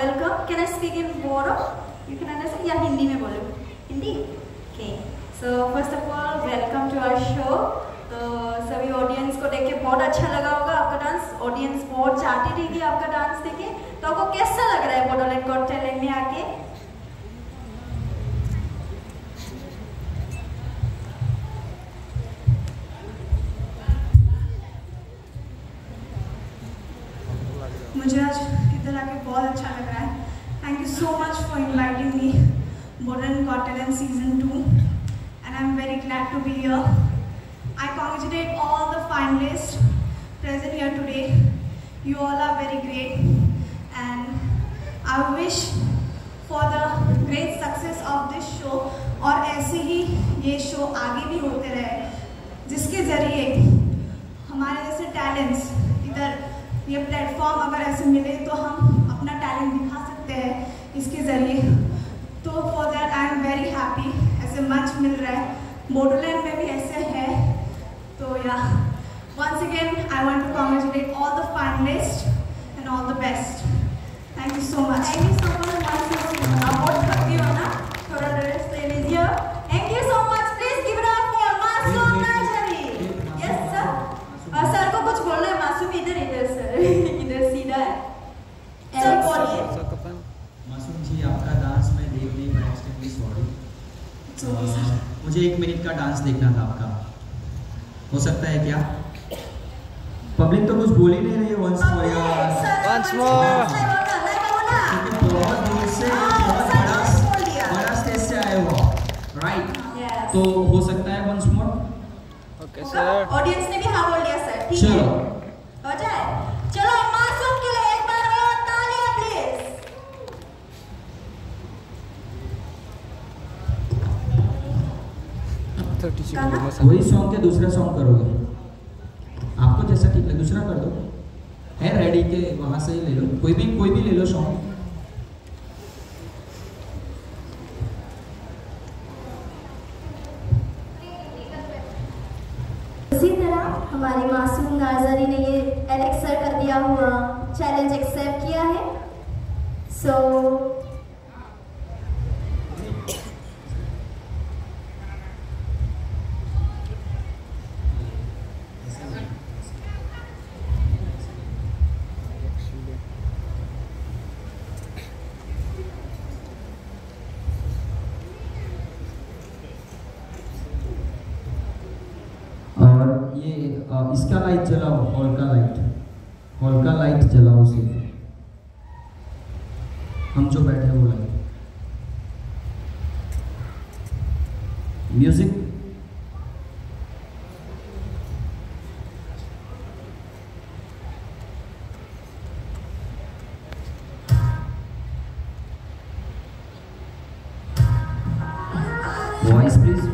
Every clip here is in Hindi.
welcome. Can I speak in Bodo? You can understand? या हिंदी में बोलो. Hindi? Okay. So first of all, welcome to our show. तो सभी ऑडियंस को देख के बहुत अच्छा लगा होगा आपका डांस. ऑडियंस बहुत चाहती थी कि आपका डांस देखे. तो आपको कैसा लग रहा है बोडोलैंड गॉट टैलेंट में आके? मुझे आज इधर आके बहुत अच्छा लग रहा है. Thank you so much for inviting me Bodoland Got Talent Season 2 and I'm very glad to be here. I congratulate all the finalists present here today. You all are very great and I wish for the great success of this show और ऐसे ही ये शो आगे भी होते रहे जिसके ज़रिए हमारे जैसे टैलेंट्स इधर ये प्लेटफॉर्म अगर ऐसे मिले तो हम अपना टैलेंट दिखा सकते हैं इसके ज़रिए. तो for that I am very happy. ऐसे मंच मिल रहा है बोडोलैंड में भी ऐसे है. तो या once again I want to congratulate all the finalist and all the best. Thank you so much. Thank you so much. बहुत करती हो ना, थोड़ा ड्रेस ले लीजिए. Thank you so much. Please give it up for Masoom Nazari. Yes sir. Sir को कुछ बोलना है. मासूम इधर सर इधर सीधा है. सर बोलिए. मासूम जी आपका डांस मैं देख नहीं पाया. Extremely sorry. मुझे 1 मिनट का डांस देखना था आपका. हो सकता है क्या? पब्लिक तो कुछ बोल ही नहीं रही है. वंस मोर यार. Once more. बहुत दूर से बहुत बड़ा स्टेज से आए हो राइट. तो हो सकता है once more. Okay sir. Audience ने भी हाँ बोल दिया सर. ठीक चलो है हो जाए. चलो मासूम के लिए एक बार और तालियां प्लीज. वही सॉन्ग के दूसरा सॉन्ग करोगे. आपको जैसा ठीक लगे दूसरा कर दो. है रेडी के वहां से ही ले लो. कोई भी ले लो सॉन्ग. इसी तरह हमारी मासूम नाजरी ने ये एलेक्स सर कर दिया हुआ चैलेंज एक्सेप्ट किया है. सो ये इसका लाइट जलाओ. हॉल का लाइट जलाओ. उसे हम जो बैठे वो light. Music. Voice please.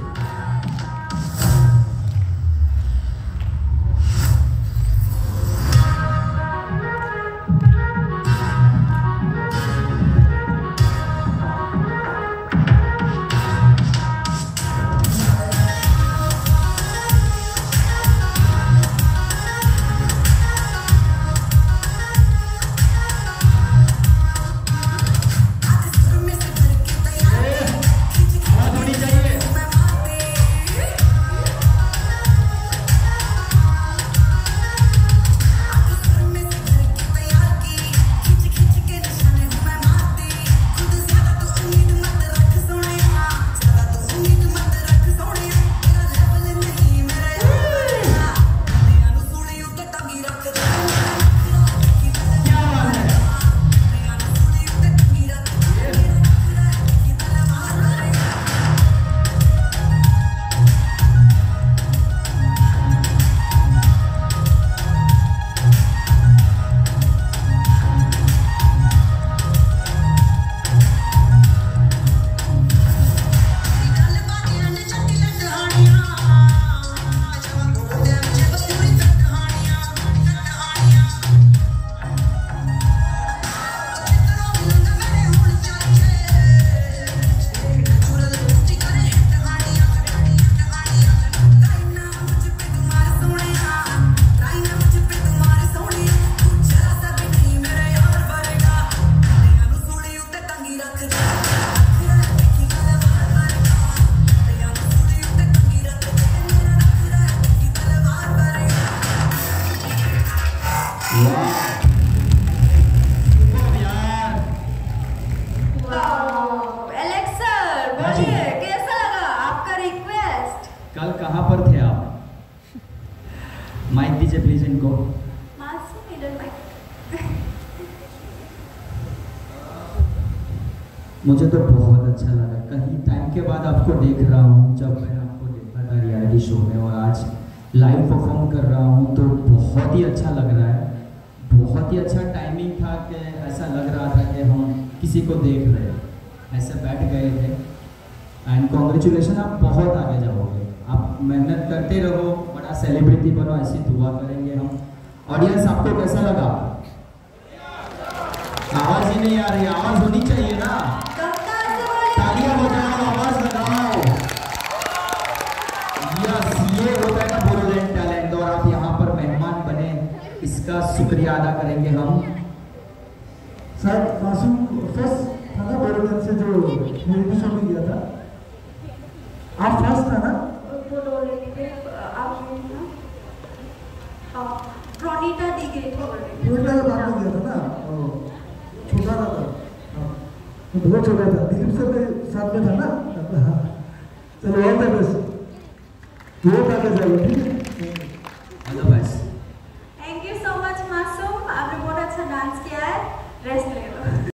Alex sir बोलिए कैसा लगा आपका रिक्वेस्ट? कल कहाँ पर थे आप? माइक दीजिए प्लीज इनको। मासूम इधर माइक। मुझे तो बहुत अच्छा लगा, कहीं टाइम के बाद आपको देख रहा हूँ। जब मैंने आपको देखा था रियलिटी शो में और आज लाइव परफॉर्म कर रहा हूँ तो बहुत ही अच्छा लग रहा है। बहुत ही अच्छा टाइमिंग था कि ऐसा लग रहा था कि हम किसी को देख रहे हैं, ऐसे बैठ गए थे। एंड कॉन्ग्रेचुलेशन, आप बहुत आगे जाओगे, आप मेहनत करते रहो, बड़ा सेलिब्रिटी बनो, ऐसी दुआ करेंगे हम। ऑडियंस आपको कैसा लगा? आवाज ही नहीं आ रही, आवाज होनी चाहिए ना, तालियां बजाओ, आवाज लगाओ। यस, ये होता है ना बोरोलैंड टैलेंट, और आप यहाँ पर मेहमान बने, इसका शुक्रिया अदा करेंगे हम। सर मासूम फर्स्ट था ना बोरोलैंड से जो रियलिटी शो में गया था, आप फर्स्ट था ना? प्रोनीता दी गई थी। प्रोनीता के बाद में गया था ना, छोटा था, बहुत छोटा था, दिलीप सर के साथ में था ना। हाँ चलो ऑल द बेस्ट, बहुत आगे जाएगा, ठीक है? All the best. Thank you so much मासूम, आपने बहुत अच्छा डांस किया है, रेस्ट ले लो।